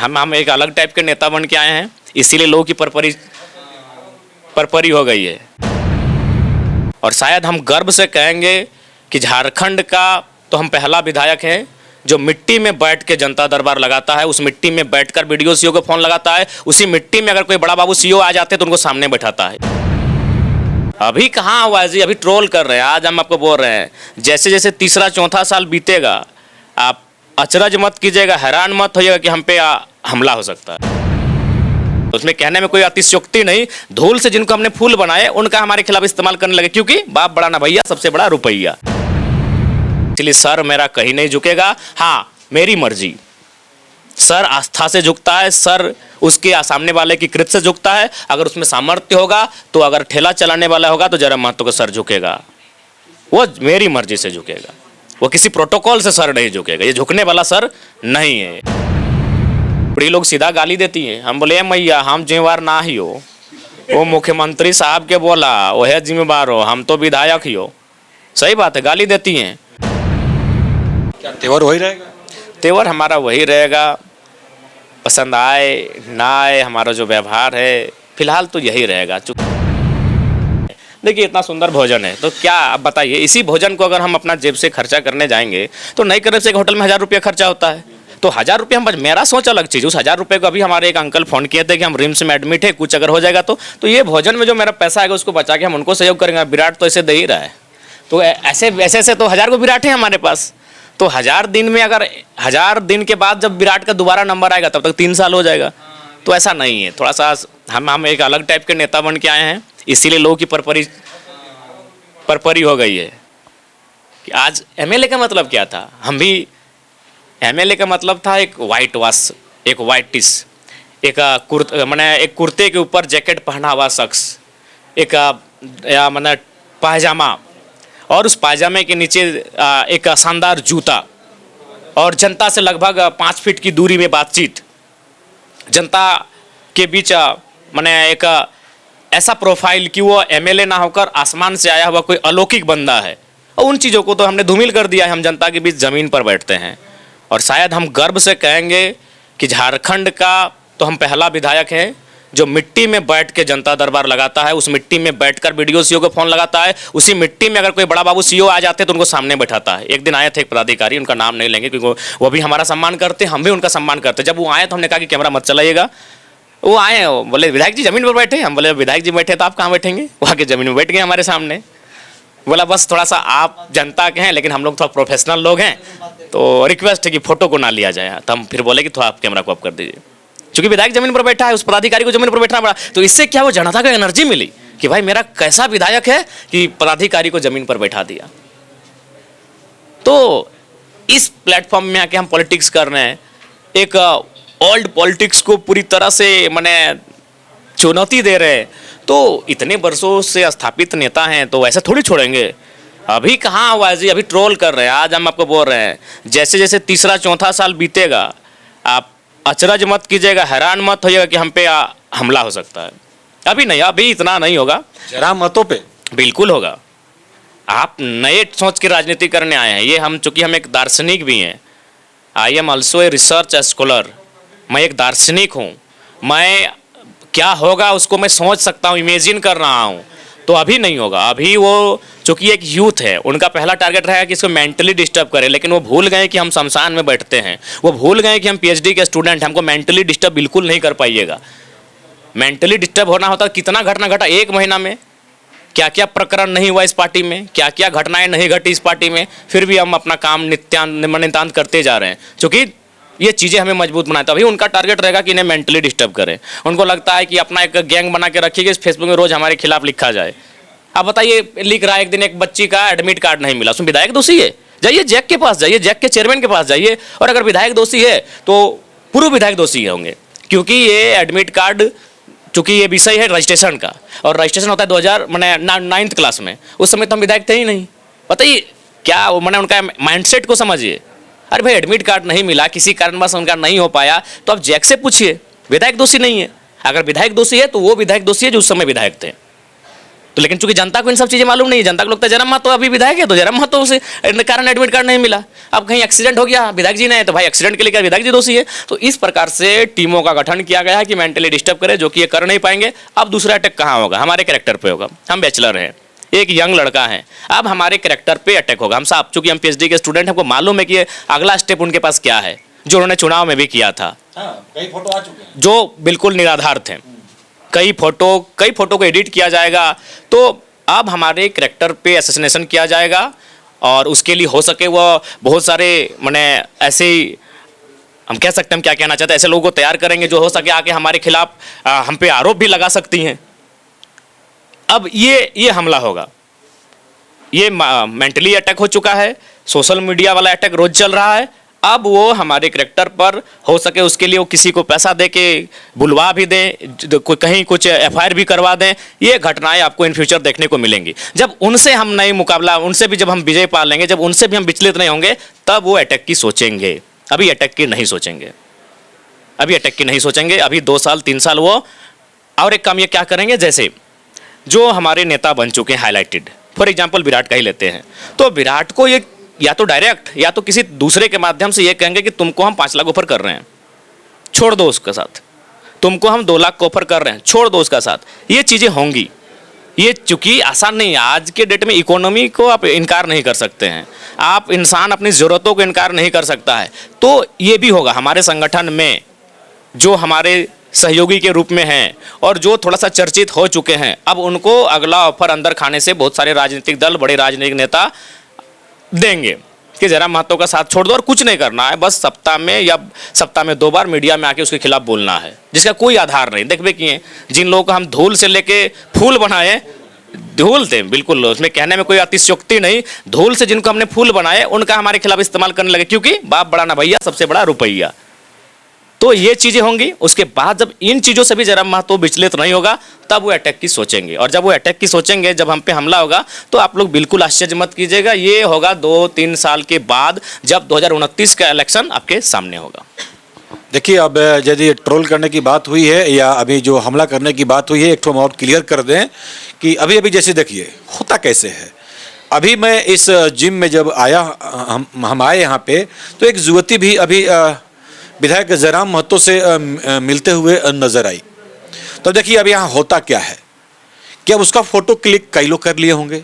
हम एक अलग टाइप के नेता बन के आए हैं, इसीलिए लोगों की परपरी हो गई है। और शायद हम गर्व से कहेंगे कि झारखंड का तो हम पहला विधायक हैं जो मिट्टी में बैठ के जनता दरबार लगाता है, उस मिट्टी में बैठकर वीडियो सीओ को फोन लगाता है, उसी मिट्टी में अगर कोई बड़ा बाबू सीओ आ जाते हैं तो उनको सामने बैठाता है। अभी कहाँ हुआ जी, अभी ट्रोल कर रहे हैं। आज हम आपको बोल रहे हैं जैसे जैसे तीसरा चौथा साल बीतेगा आप अचरज मत कीजिएगा, हैरान मत होइएगा कि हम पे हमला हो सकता है। उसमें कहने में कोई अतिशयोक्ति नहीं। धूल से जिनको हमने फूल बनाए उनका हमारे खिलाफ इस्तेमाल करने लगे, क्योंकि बाप बड़ा ना भैया, सबसे बड़ा रुपया। इसलिए सर मेरा कहीं नहीं झुकेगा। हाँ, मेरी मर्जी। सर आस्था से झुकता है, सर उसके सामने वाले की कृत से झुकता है। अगर उसमें सामर्थ्य होगा तो, अगर ठेला चलाने वाला होगा तो जरा महतो का सर झुकेगा, वो मेरी मर्जी से झुकेगा, वो किसी प्रोटोकॉल से सर नहीं झुकेगा। ये झुकने वाला सर नहीं है। बड़ी लोग सीधा गाली देती हैं। हम बोले मैया हम जिम्मेवार ना ही हो, वो मुख्यमंत्री साहब के बोला वह जिम्मेवार हो, हम तो विधायक ही हो। सही बात है, गाली देती हैं। क्या तेवर वही रहेगा? तेवर हमारा वही रहेगा, पसंद आए ना आए, हमारा जो व्यवहार है फिलहाल तो यही रहेगा। देखिए इतना सुंदर भोजन है तो क्या आप बताइए, इसी भोजन को अगर हम अपना जेब से खर्चा करने जाएंगे तो नहीं करने से एक होटल में 1000 रुपया खर्चा होता है। तो 1000 रुपये हम, मेरा सोच अलग चीज़, उस 1000 रुपये को अभी हमारे एक अंकल फ़ोन किए थे कि हम रिम्स में एडमिट है, कुछ अगर हो जाएगा तो ये भोजन में जो मेरा पैसा आएगा उसको बचा के हम उनको सहयोग करेंगे। विराट तो ऐसे दे ही रहा है, तो ऐसे तो 1000 को विराट है हमारे पास। तो 1000 दिन में, अगर 1000 दिन के बाद जब विराट का दोबारा नंबर आएगा तब तक 3 साल हो जाएगा। तो ऐसा नहीं है, थोड़ा सा हम एक अलग टाइप के नेता बन के आए हैं, इसीलिए लोगों की परपरी हो गई है कि आज एमएलए का मतलब क्या था। हम भी एमएलए का मतलब था एक वाइट वाश, एक वाइट टिश, एक एक कुर्ते के ऊपर जैकेट पहना हुआ शख्स, एक मैंने पायजामा, और उस पायजामे के नीचे एक शानदार जूता, और जनता से लगभग 5 फीट की दूरी में बातचीत, जनता के बीच मैंने एक ऐसा प्रोफाइल कि वो एमएलए ना होकर आसमान से आया हुआ कोई अलौकिक बंदा है। और उन चीज़ों को तो हमने धूमिल कर दिया है। हम जनता के बीच ज़मीन पर बैठते हैं, और शायद हम गर्व से कहेंगे कि झारखंड का तो हम पहला विधायक हैं जो मिट्टी में बैठ के जनता दरबार लगाता है, उस मिट्टी में बैठकर वीडियो सीओ को फ़ोन लगाता है, उसी मिट्टी में अगर कोई बड़ा बाबू सीओ आ जाते हैं तो उनको सामने बैठाता है। एक दिन आए थे एक पदाधिकारी, उनका नाम नहीं लेंगे क्योंकि वो भी हमारा सम्मान करते, हम भी उनका सम्मान करते। जब वो आए तो हमने कहा कि कैमरा मत चलाइएगा। वो आए, बोले विधायक जी ज़मीन पर बैठे। हम बोले विधायक जी बैठे तो आप कहाँ बैठेंगे, वहाँ के ज़मीन में बैठ गए हमारे सामने। बोला बस थोड़ा सा आप जनता के हैं लेकिन हम लोग थोड़ा प्रोफेशनल लोग हैं, तो रिक्वेस्ट है कि फ़ोटो को ना लिया जाए। तो हम फिर बोले कि थोड़ा आप कैमरा को ऑफ कर दीजिए, क्योंकि विधायक जमीन पर बैठा है, उस पदाधिकारी को जमीन पर बैठना पड़ा। तो इससे क्या वो जनता को एनर्जी मिली कि भाई मेरा कैसा विधायक है कि पदाधिकारी को जमीन पर बैठा दिया। तो इस प्लेटफॉर्म में आके हम पॉलिटिक्स कर रहे हैं, एक ओल्ड पॉलिटिक्स को पूरी तरह से मैंने चुनौती दे रहे हैं। तो इतने वर्षों से स्थापित नेता हैं तो ऐसे थोड़ी छोड़ेंगे। अभी कहाँ हुआ जी, अभी ट्रोल कर रहे हैं। आज हम आपको बोल रहे हैं जैसे जैसे तीसरा चौथा साल बीतेगा आप अचरज मत कीजिएगा, हैरान मत होइएगा कि हम पे हमला हो सकता है। अभी नहीं, अभी इतना नहीं होगा, जरा मतों पे बिल्कुल होगा। आप नए सोच की राजनीति करने आए हैं। ये हम, चूँकि हम एक दार्शनिक भी हैं, I am also a research scholar. मैं एक दार्शनिक हूँ, मैं क्या होगा उसको मैं सोच सकता हूँ, इमेजिन कर रहा हूँ। तो अभी नहीं होगा। अभी वो चूँकि एक यूथ है, उनका पहला टारगेट रहेगा कि इसको मेंटली डिस्टर्ब करें, लेकिन वो भूल गए कि हम शमशान में बैठते हैं, वो भूल गए कि हम पीएचडी के स्टूडेंट, हमको मेंटली डिस्टर्ब बिल्कुल नहीं कर पाइएगा। मेंटली डिस्टर्ब होना होता, कितना घटना घटा 1 महीना में, क्या क्या प्रकरण नहीं हुआ इस पार्टी में, क्या क्या घटनाएं नहीं घटी इस पार्टी में, फिर भी हम अपना काम नित्यानंद करते जा रहे हैं, क्योंकि ये चीज़ें हमें मजबूत बनाए। तो अभी उनका टारगेट रहेगा कि इन्हें मेंटली डिस्टर्ब करें। उनको लगता है कि अपना एक गैंग बना के रखिए कि फेसबुक में रोज़ हमारे खिलाफ लिखा जाए। आप बताइए, लिख रहा है एक दिन एक बच्ची का एडमिट कार्ड नहीं मिला, उसमें विधायक दोषी है? जाइए जैक के पास जाइए, जैक के चेयरमैन के पास जाइए, और अगर विधायक दोषी है तो पूर्व विधायक दोषी होंगे, क्योंकि ये एडमिट कार्ड, चूँकि ये विषय है रजिस्ट्रेशन का, और रजिस्ट्रेशन होता है 2000 मैंने 9th क्लास में, उस समय तो हम विधायक थे ही नहीं। बताइए क्या मैंने उनका माइंडसेट को समझिए। अरे भाई एडमिट कार्ड नहीं मिला, किसी कारणवश उनका नहीं हो पाया, तो आप जैक से पूछिए, विधायक दोषी नहीं है। अगर विधायक दोषी है तो वो विधायक दोषी है जो उस समय विधायक थे। तो लेकिन चूंकि जनता को इन सब चीज़ें मालूम नहीं है, जनता को लगता है जयराम महतो अभी विधायक है तो जयराम महतो से कारण एडमिट कार्ड नहीं मिला। अब कहीं एक्सीडेंट हो गया विधायक जी ने तो भाई एक्सीडेंट के लिए क्या विधायक जी दोषी है? तो इस प्रकार से टीमों का गठन किया गया है कि मेंटली डिस्टर्ब करे, जो कि ये कर नहीं पाएंगे। अब दूसरा अटैक कहाँ होगा? हमारे कैरेक्टर पे होगा। हम बैचलर हैं, एक यंग लड़का है, अब हमारे कैरेक्टर पे अटैक होगा। हम साहब चूंकि हम पीएचडी के स्टूडेंट हैं, हमको मालूम है कि अगला स्टेप उनके पास क्या है, जो उन्होंने चुनाव में भी किया था। कई फोटो आ चुके हैं जो बिल्कुल निराधार थे। कई फोटो को एडिट किया जाएगा, तो अब हमारे कैरेक्टर पे असैसिनेशन किया जाएगा और उसके लिए हो सके वो बहुत सारे माने ऐसे ही हम कह सकते हैं, हम क्या कहना चाहते हैं, ऐसे लोगों को तैयार करेंगे जो हो सके आके हमारे खिलाफ हम पे आरोप भी लगा सकती हैं। अब ये हमला होगा, ये मेंटली अटैक हो चुका है, सोशल मीडिया वाला अटैक रोज चल रहा है। अब वो हमारे कैरेक्टर पर हो सके उसके लिए वो किसी को पैसा दे के बुलवा भी दें, कहीं कुछ एफआईआर भी करवा दें। ये घटनाएं आपको इन फ्यूचर देखने को मिलेंगी। जब उनसे हम नहीं मुकाबला, उनसे भी जब हम विजय पा लेंगे, जब उनसे भी हम विचलित नहीं होंगे, तब वो अटैक की सोचेंगे। अभी अटैक की नहीं सोचेंगे, अभी 2 साल 3 साल वो और एक काम ये क्या करेंगे, जैसे जो हमारे नेता बन चुके हैं हाईलाइटेड, फॉर एग्जाम्पल विराट का ही लेते हैं, तो विराट को ये या तो डायरेक्ट या तो किसी दूसरे के माध्यम से ये कहेंगे कि तुमको हम 5 लाख ऑफर कर रहे हैं, छोड़ दो उसके साथ, तुमको हम 2 लाख ऑफर कर रहे हैं, छोड़ दो उसका साथ। ये चीज़ें होंगी। ये चूंकि आसान नहीं है, आज के डेट में इकोनॉमी को आप इनकार नहीं कर सकते हैं, आप इंसान अपनी ज़रूरतों को इनकार नहीं कर सकता है। तो ये भी होगा हमारे संगठन में, जो हमारे सहयोगी के रूप में हैं और जो थोड़ा सा चर्चित हो चुके हैं, अब उनको अगला ऑफर अंदर खाने से बहुत सारे राजनीतिक दल, बड़े राजनीतिक नेता देंगे कि जयराम महतो का साथ छोड़ दो और कुछ नहीं करना है, बस सप्ताह में 2 बार मीडिया में आके उसके खिलाफ बोलना है, जिसका कोई आधार नहीं। देखबे किए जिन लोगों को हम धूल से लेके फूल बनाए, धूल थे बिल्कुल, उसमें कहने में कोई अतिशयोक्ति नहीं, धूल से जिनको हमने फूल बनाए उनका हमारे खिलाफ इस्तेमाल करने लगे, क्योंकि बाप बड़ा ना भैया, सबसे बड़ा रुपया। तो ये चीज़ें होंगी। उसके बाद जब इन चीज़ों से भी जयराम महतो विचलित नहीं होगा, तब वो अटैक की सोचेंगे। और जब वो अटैक की सोचेंगे, जब हम पे हमला होगा, तो आप लोग बिल्कुल आश्चर्य मत कीजिएगा, ये होगा 2-3 साल के बाद, जब 2029 का इलेक्शन आपके सामने होगा। देखिए, अब यदि ट्रोल करने की बात हुई है या अभी जो हमला करने की बात हुई है, एक तो और क्लियर कर दें कि अभी जैसे देखिए होता कैसे है। अभी मैं इस जिम में जब आया, हम आए यहाँ पे, तो एक युवती भी अभी विधायक जयराम महतो से मिलते हुए नजर आई। तो देखिए अब यहाँ होता क्या है कि अब उसका फोटो क्लिक कई लोग कर लिए होंगे,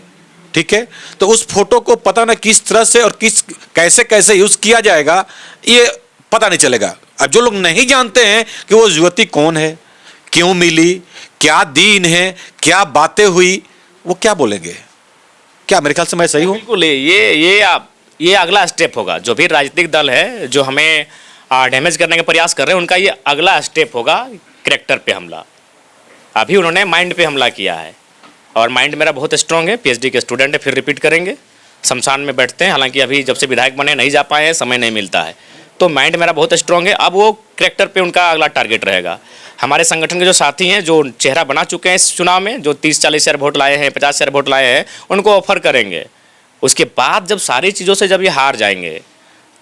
ठीक है, तो उस फोटो को पता ना किस तरह से और कैसे यूज किया जाएगा, ये पता नहीं चलेगा। अब जो लोग नहीं जानते हैं कि वो युवती कौन है, क्यों मिली, क्या दीन है, क्या बातें हुई, वो क्या बोलेंगे? क्या मेरे ख्याल से मैं सही हूँ? बिल्कुल, ये अगला स्टेप होगा। जो भी राजनीतिक दल है जो हमें डैमेज करने का प्रयास कर रहे हैं, उनका ये अगला स्टेप होगा कैरेक्टर पे हमला। अभी उन्होंने माइंड पे हमला किया है और माइंड मेरा बहुत स्ट्रांग है, पीएचडी के स्टूडेंट है, फिर रिपीट करेंगे, शमशान में बैठते हैं, हालांकि अभी जब से विधायक बने नहीं जा पाए हैं, समय नहीं मिलता है, तो माइंड मेरा बहुत स्ट्रांग है। अब वो कैरेक्टर पे उनका अगला टारगेट रहेगा। हमारे संगठन के जो साथी हैं, जो चेहरा बना चुके हैं इस चुनाव में, जो 30-40 हज़ार वोट लाए हैं, 50 हज़ार वोट लाए हैं, उनको ऑफर करेंगे। उसके बाद जब सारी चीज़ों से जब ये हार जाएंगे,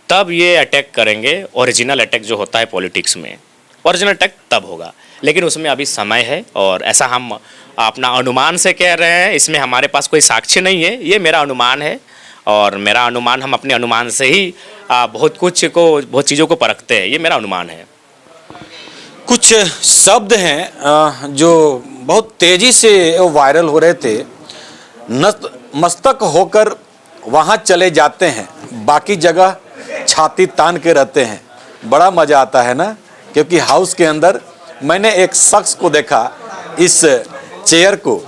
तब ये अटैक करेंगे। ओरिजिनल अटैक जो होता है पॉलिटिक्स में, ओरिजिनल अटैक तब होगा, लेकिन उसमें अभी समय है। और ऐसा हम अपना अनुमान से कह रहे हैं, इसमें हमारे पास कोई साक्ष्य नहीं है, ये मेरा अनुमान है। और मेरा अनुमान, हम अपने अनुमान से ही बहुत चीज़ों को परखते हैं, ये मेरा अनुमान है। कुछ शब्द हैं जो बहुत तेजी से वायरल हो रहे थे, मस्तक होकर वहाँ चले जाते हैं, बाकी जगह छाती तान के रहते हैं। बड़ा मज़ा आता है ना, क्योंकि हाउस के अंदर मैंने एक शख्स को देखा, इस चेयर को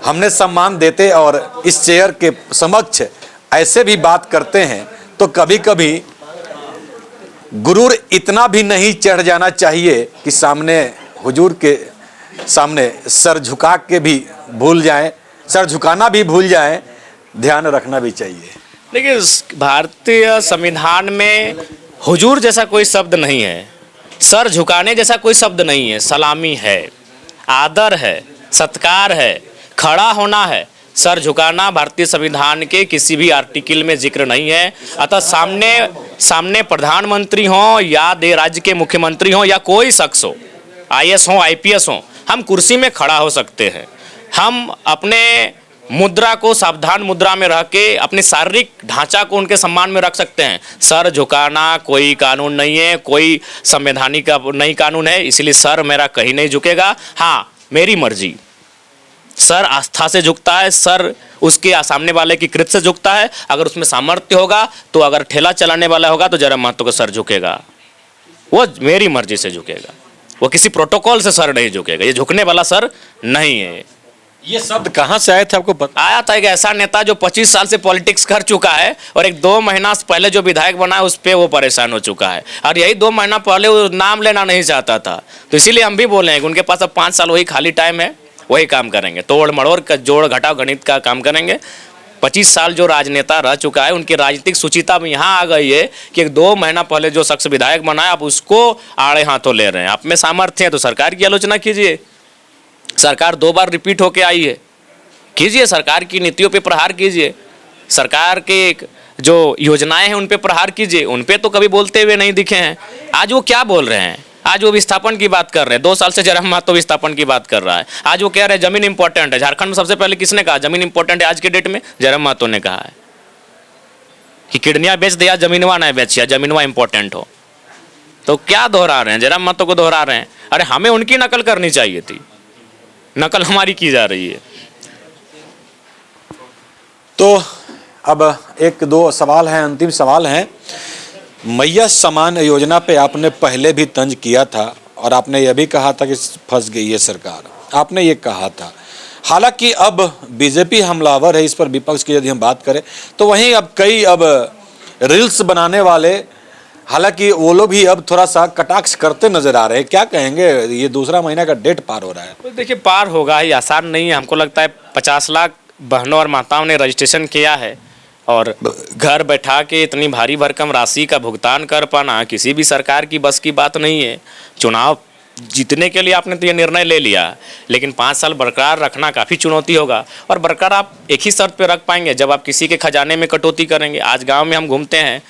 हमने सम्मान देते और इस चेयर के समक्ष ऐसे भी बात करते हैं, तो कभी कभी गुरूर इतना भी नहीं चढ़ जाना चाहिए कि सामने हुजूर के सामने सर झुका के भी भूल जाएं, सर झुकाना भी भूल जाएं, ध्यान रखना भी चाहिए। देखिए, भारतीय संविधान में हुजूर जैसा कोई शब्द नहीं है, सर झुकाने जैसा कोई शब्द नहीं है। सलामी है, आदर है, सत्कार है, खड़ा होना है। सर झुकाना भारतीय संविधान के किसी भी आर्टिकल में जिक्र नहीं है। अतः सामने प्रधानमंत्री हों या राज्य के मुख्यमंत्री हों या कोई शख्स हो, आईएएस हो, आईपीएस हो, हम कुर्सी में खड़ा हो सकते हैं। हम अपने मुद्रा को सावधान मुद्रा में रह के अपने शारीरिक ढांचा को उनके सम्मान में रख सकते हैं। सर झुकाना कोई कानून नहीं है, कोई संवैधानिक का नहीं कानून है, इसलिए सर मेरा कहीं नहीं झुकेगा। हाँ, मेरी मर्जी। सर आस्था से झुकता है, सर उसके सामने वाले की कृत से झुकता है। अगर उसमें सामर्थ्य होगा तो, अगर ठेला चलाने वाला होगा तो जयराम महतो का सर झुकेगा, वो मेरी मर्जी से झुकेगा, वो किसी प्रोटोकॉल से सर नहीं झुकेगा। ये झुकने वाला सर नहीं है। ये शब्द कहाँ से आए थे आपको पता? आया था एक ऐसा नेता जो 25 साल से पॉलिटिक्स कर चुका है और एक 2 महीना पहले जो विधायक बना है उस पर वो परेशान हो चुका है, और यही 2 महीना पहले वो नाम लेना नहीं चाहता था। तो इसीलिए हम भी बोले हैं कि उनके पास अब 5 साल वही खाली टाइम है, वही काम करेंगे, तोड़ मड़ोड़ का जोड़ घटाव गणित का काम करेंगे। 25 साल जो राजनेता रह चुका है, उनकी राजनीतिक सूचिता में यहाँ आ गई है कि 2 महीना पहले जो शख्स विधायक बना है आप उसको आड़े हाथों ले रहे हैं। आप में सामर्थ्य है तो सरकार की आलोचना कीजिए। सरकार 2 बार रिपीट होके आई है, कीजिए, सरकार की नीतियों पे प्रहार कीजिए, सरकार के जो योजनाएं हैं उन पे प्रहार कीजिए। उन पे तो कभी बोलते हुए नहीं दिखे हैं। आज वो क्या बोल रहे हैं? आज वो विस्थापन की बात कर रहे हैं। 2 साल से जयराम महतो विस्थापन की बात कर रहा है। आज वो कह रहे हैं जमीन इंपॉर्टेंट है। झारखंड में सबसे पहले किसने कहा जमीन इंपॉर्टेंट है आज के डेट में? जयराम महतो ने कहा है कि किडनियां बेच दिया, जमीनवा नहीं बेचिया, जमीनवा इंपॉर्टेंट हो। तो क्या दोहरा रहे हैं? जयराम महतो को दोहरा रहे हैं। अरे हमें उनकी नकल करनी चाहिए थी, नकल हमारी की जा रही है। तो अब 1-2 सवाल हैं, अंतिम सवाल हैं। मैया समान योजना पे आपने पहले भी तंज किया था और आपने यह भी कहा था कि फंस गई है सरकार, आपने ये कहा था। हालांकि अब बीजेपी हमलावर है इस पर, विपक्ष की यदि हम बात करें तो वहीं अब कई रील्स बनाने वाले, हालांकि वो लोग भी अब थोड़ा सा कटाक्ष करते नजर आ रहे हैं। क्या कहेंगे, ये दूसरा महीना का डेट पार हो रहा है? तो देखिए, पार होगा ही, आसान नहीं है। हमको लगता है 50 लाख बहनों और माताओं ने रजिस्ट्रेशन किया है और घर बैठा के इतनी भारी भरकम राशि का भुगतान कर पाना किसी भी सरकार की बस की बात नहीं है। चुनाव जीतने के लिए आपने तो ये निर्णय ले लिया, लेकिन 5 साल बरकरार रखना काफ़ी चुनौती होगा। और बरकरार आप एक ही शर्त पे रख पाएंगे जब आप किसी के खजाने में कटौती करेंगे। आज गांव में हम घूमते हैं,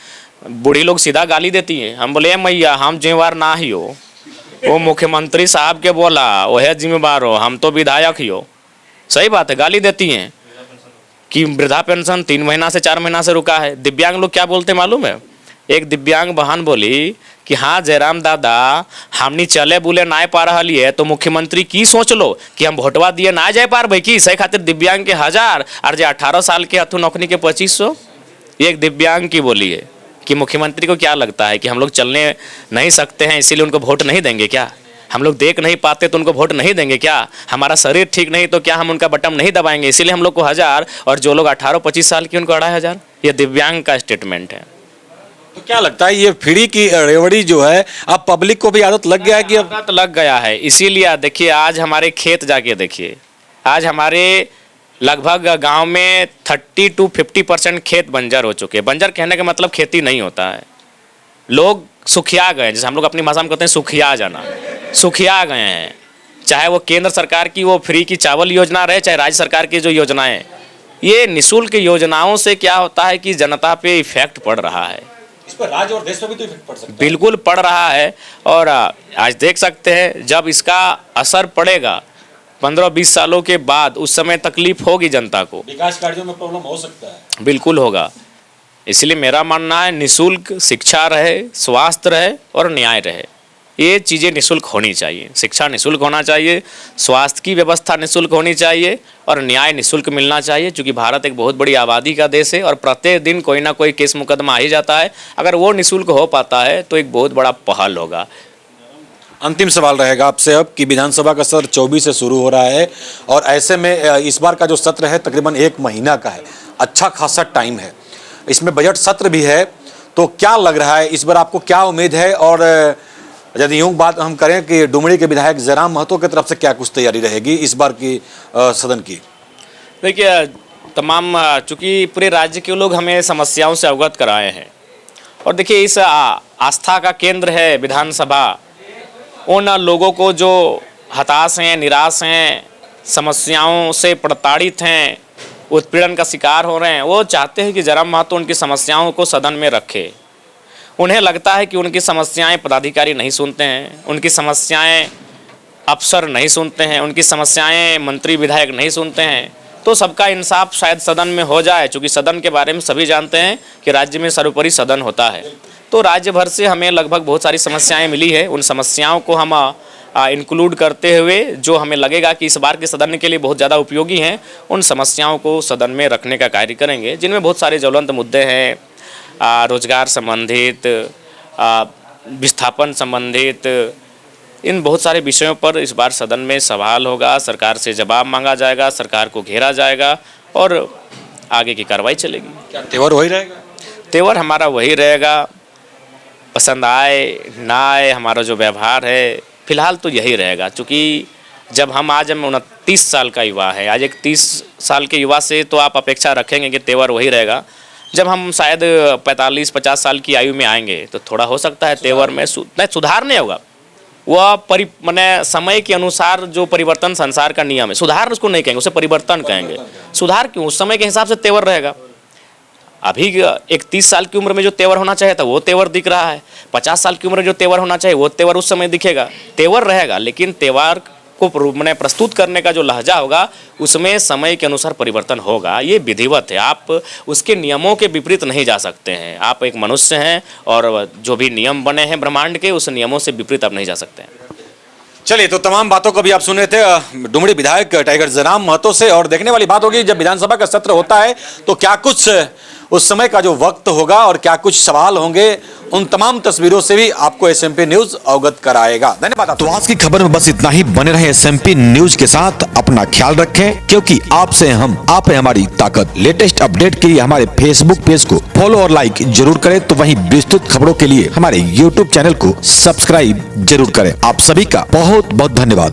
बूढ़ी लोग सीधा गाली देती हैं। हम बोले मैया हम जिम्मेवार ना ही हो, वो मुख्यमंत्री साहब के बोला वह जिम्मेवार हो, हम तो विधायक ही हो। सही बात है, गाली देती हैं कि वृद्धा पेंशन 3 महीना से 4 महीना से रुका है। दिव्यांग लोग क्या बोलते मालूम है? एक दिव्यांग बहन बोली कि हाँ जयराम दादा, हमनी चले बुले ना पा रही है तो मुख्यमंत्री की सोच लो कि हम भोटवा दिए ना जाए पार भाई की। सही खातिर दिव्यांग के 1000 और जो 18 साल के हथु नौकरी के 2500। एक दिव्यांग की बोली है कि मुख्यमंत्री को क्या लगता है कि हम लोग चलने नहीं सकते हैं इसलिए उनको वोट नहीं देंगे क्या? हम लोग देख नहीं पाते तो उनको वोट नहीं देंगे क्या? हमारा शरीर ठीक नहीं तो क्या हम उनका बटन नहीं दबाएंगे इसीलिए हम लोग को 1000 और जो लोग 18-25 साल की उनको 2500? ये दिव्यांग का स्टेटमेंट है। तो क्या लगता है ये फ्री की रेवड़ी जो है अब पब्लिक को भी आदत लग गया है कि अब आदत लग गया है। इसीलिए देखिए, आज हमारे खेत जाके देखिए, आज हमारे लगभग गांव में 30 to 50% खेत बंजर हो चुके हैं। बंजर कहने का मतलब खेती नहीं होता है। लोग सुखिया गए, जैसे हम लोग अपनी भाषा में कहते हैं सुखिया जाना, सुखिया गए हैं। चाहे वो केंद्र सरकार की वो फ्री की चावल योजना रहे, चाहे राज्य सरकार की जो योजनाएं, ये निःशुल्क योजनाओं से क्या होता है कि जनता पे इफेक्ट पड़ रहा है। इस पर राज्य और देश पर भी तो इफेक्ट पड़ सकता है। बिल्कुल पड़ रहा है। और आज देख सकते हैं जब इसका असर पड़ेगा 15-20 सालों के बाद, उस समय तकलीफ होगी जनता को, विकास कार्यों में प्रॉब्लम हो सकता है। बिल्कुल होगा। इसलिए मेरा मानना है निःशुल्क शिक्षा रहे, स्वास्थ्य रहे और न्याय रहे। ये चीज़ें निःशुल्क होनी चाहिए। शिक्षा निःशुल्क होना चाहिए, स्वास्थ्य की व्यवस्था निःशुल्क होनी चाहिए और न्याय निःशुल्क मिलना चाहिए। क्योंकि भारत एक बहुत बड़ी आबादी का देश है और प्रत्येक दिन कोई ना कोई केस मुकदमा आ ही जाता है। अगर वो निःशुल्क हो पाता है तो एक बहुत बड़ा पहल होगा। अंतिम सवाल रहेगा आपसे अब कि विधानसभा का सत्र 24 से शुरू हो रहा है और ऐसे में इस बार का जो सत्र है तकरीबन 1 महीना का है, अच्छा खासा टाइम है। इसमें बजट सत्र भी है, तो क्या लग रहा है इस बार आपको, क्या उम्मीद है? और यदि यूँ बात हम करें कि डुमरी के विधायक जयराम महतो की तरफ से क्या कुछ तैयारी रहेगी इस बार की सदन की? देखिए, तमाम चूँकि पूरे राज्य के लोग हमें समस्याओं से अवगत कराए हैं और देखिए इस आस्था का केंद्र है विधानसभा। उन लोगों को जो हताश हैं, निराश हैं, समस्याओं से प्रताड़ित हैं, उत्पीड़न का शिकार हो रहे हैं, वो चाहते हैं कि जयराम महतो उनकी समस्याओं को सदन में रखे। उन्हें लगता है कि उनकी समस्याएं पदाधिकारी नहीं सुनते हैं, उनकी समस्याएं अफसर नहीं सुनते हैं, उनकी समस्याएं मंत्री विधायक नहीं सुनते हैं, तो सबका इंसाफ शायद सदन में हो जाए। क्योंकि सदन के बारे में सभी जानते हैं कि राज्य में सर्वोपरि सदन होता है। तो राज्य भर से हमें लगभग बहुत सारी समस्याएं मिली है। उन समस्याओं को हम इंक्लूड करते हुए जो हमें लगेगा कि इस बार के सदन के लिए बहुत ज़्यादा उपयोगी हैं, उन समस्याओं को सदन में रखने का कार्य करेंगे, जिनमें बहुत सारे ज्वलंत मुद्दे हैं, रोजगार संबंधित, विस्थापन संबंधित, इन बहुत सारे विषयों पर इस बार सदन में सवाल होगा, सरकार से जवाब मांगा जाएगा, सरकार को घेरा जाएगा और आगे की कार्रवाई चलेगी। क्या तेवर वही रहेगा? तेवर हमारा वही रहेगा, पसंद आए ना आए हमारा जो व्यवहार है फिलहाल तो यही रहेगा। क्योंकि जब हम 29 साल का युवा है, आज एक 30 साल के युवा से तो आप अपेक्षा रखेंगे कि तेवर वही रहेगा। जब हम शायद 45-50 साल की आयु में आएंगे तो थोड़ा हो सकता है तेवर में सुधार नहीं होगा। वह माने समय के अनुसार जो परिवर्तन संसार का नियम है, सुधार उसको नहीं कहेंगे, उसे परिवर्तन कहेंगे। सुधार क्यों? उस समय के हिसाब से तेवर रहेगा। अभी एक 30 साल की उम्र में जो तेवर होना चाहिए था वो तेवर दिख रहा है, 50 साल की उम्र में जो तेवर होना चाहिए वो तेवर उस समय दिखेगा। तेवर रहेगा, लेकिन तेवर को मैंने प्रस्तुत करने का जो लहजा होगा उसमें समय के अनुसार परिवर्तन होगा। ये विधिवत है, आप उसके नियमों के विपरीत नहीं जा सकते हैं। आप एक मनुष्य हैं और जो भी नियम बने हैं ब्रह्मांड के, उस नियमों से विपरीत आप नहीं जा सकते हैं। चलिए, तो तमाम बातों को भी आप सुने थे डुमरी विधायक टाइगर जयराम महतो से। और देखने वाली बात होगी जब विधानसभा का सत्र होता है तो क्या कुछ उस समय का जो वक्त होगा और क्या कुछ सवाल होंगे, उन तमाम तस्वीरों से भी आपको SMP न्यूज अवगत कराएगा। धन्यवाद। तो आज की खबर में बस इतना ही। बने रहे SMP न्यूज के साथ, अपना ख्याल रखें, क्योंकि आपसे हम, आप है हमारी ताकत। लेटेस्ट अपडेट के लिए हमारे फेसबुक पेज को फॉलो और लाइक जरूर करें, तो वहीं विस्तृत खबरों के लिए हमारे YouTube चैनल को सब्सक्राइब जरूर करें। आप सभी का बहुत बहुत धन्यवाद।